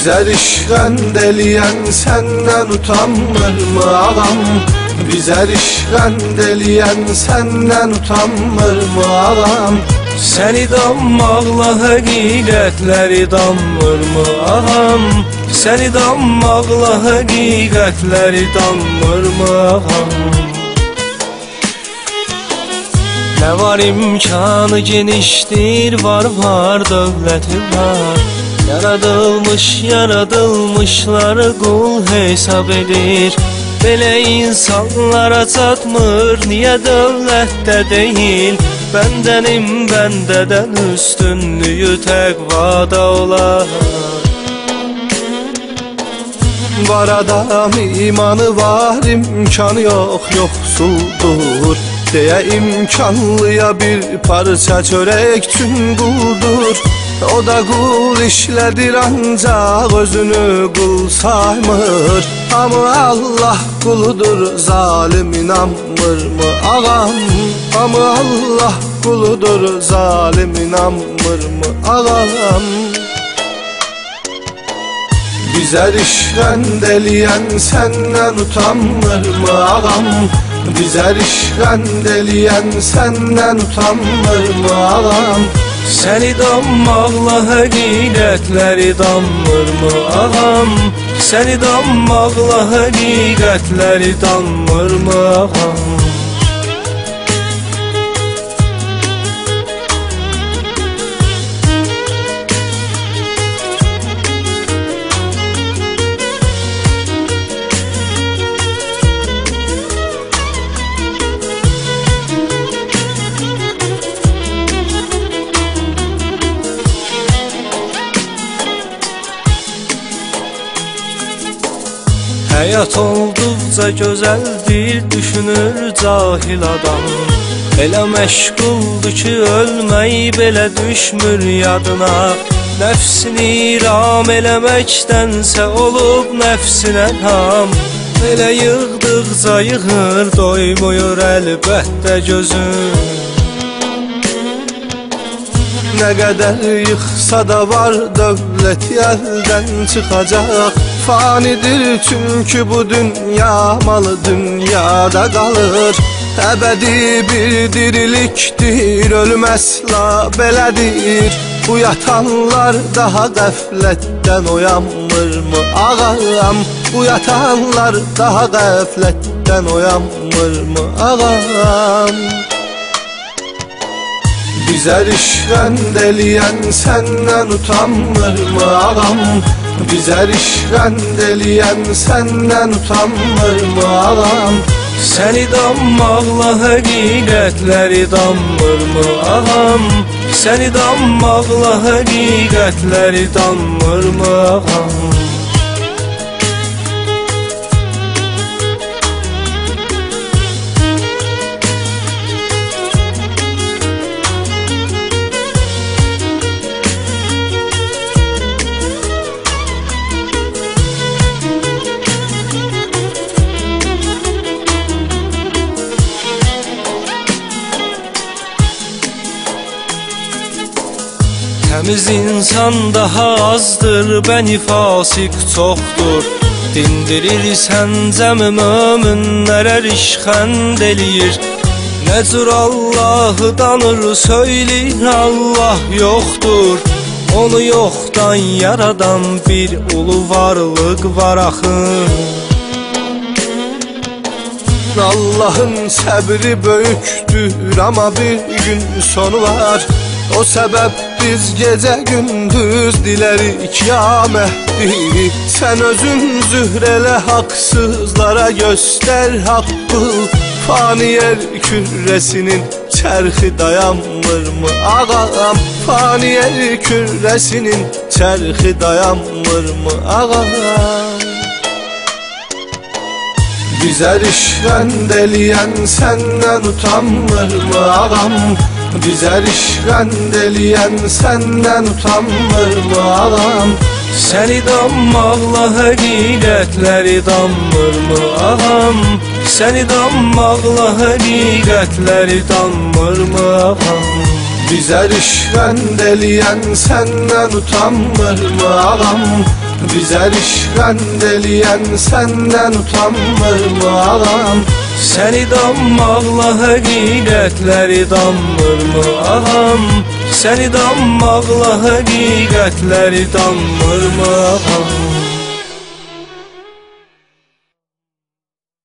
Bizə rişqənd eləyən səndən utanmırmı ağam? Bizə rişqənd eləyən səndən utanmırmı ağam? Səni danmaqla həqiqətləri danmırmı ağam? Səni danmaqla həqiqətləri danmırmı ağam? Nə var imkanı genişdir, var dövləti var. Yaradılmışları qul hesab edir. Belə insanlara çatmır, niyə dövlətdə deyil? Bəndənim bəndədən üstünlüyü təqvada olar. Var adam imanı var, imkanı yox, yoxsuldur deyə imkanlıya bir parça çörək üçün quldur. O da qul işlədir ancaq özünü qul saymır. Hamı Allah quludur, zalim inanmırmı ağam? Hamı Allah quludur, zalim inanmırmı ağam? Bizə rişqənd eləyən səndən utanmırmı ağam? Bizə rişqənd eləyən səndən utanmırmı ağam? Səni danmaqla həqiqətləri danmırmı ağam? Səni danmaqla həqiqətləri danmırmı ağam? Həyat olduqca gözəldir, düşünür cahil adam. Elə məşğuldur ki, ölmək belə düşmür yadına. Nəfsini iram eləməkdənsə olub nəfsinə ham. Elə yığdıqca yığır, doymuyur əlbəttə gözüm. Nə qədər yıxsa da var, dövləti əldən çıxacaq. Fanidir çünkü bu dünya, malı dünyada qalır. Əbədi bir dirilikdir, ölməsla belədir. Bu yatanlar daha qəflətdən oyanmırmı ağam? Bu yatanlar daha qəflətdən oyanmırmı ağam? Bizə rişqənd eləyən səndən utanmırmı ağam? Bizə rişqənd eləyən səndən utanmırmı ağam? Səni danmaqla həqiqətləri danmırmı ağam? Səni danmaqla həqiqətləri danmırmı ağam? Təmiz insan daha azdır, bəni fasik çoxdur. Dindirirsən cəmi möminlərə rişqənd eləyir. Nə cür Allahı danır, söyləyir Allah yoxdur. Onu yoxdan yaradan bir ulu varlıq var axı. Allah'ın səbri böyükdür, amma bir gün sonu var. O səbəb biz gecə gündüz dilərik ya Məhdi. Sən özün zühr elə haqsızlara göstər haqqı. Fani yer kürrəsinin çərxi dayanmırmı ağam? Fani yer kürrəsinin çərxi dayanmırmı ağam? Bizə rişqənd eləyən səndən utanmırmı ağam? Bizə rişqənd eləyən səndən utanmırmı ağam? Səni danmaqla həqiqətləri danmırmı ağam? Səni danmaqla həqiqətləri danmırmı ağam? Bizə rişvənd eləyən səndən utanmırmı ağam? Bizə rişvənd eləyən səndən utanmırmı ağam? Səni danmaqla həqiqətləri danmırmı ağam? Səni danmaqla həqiqətləri danmırmı ağam?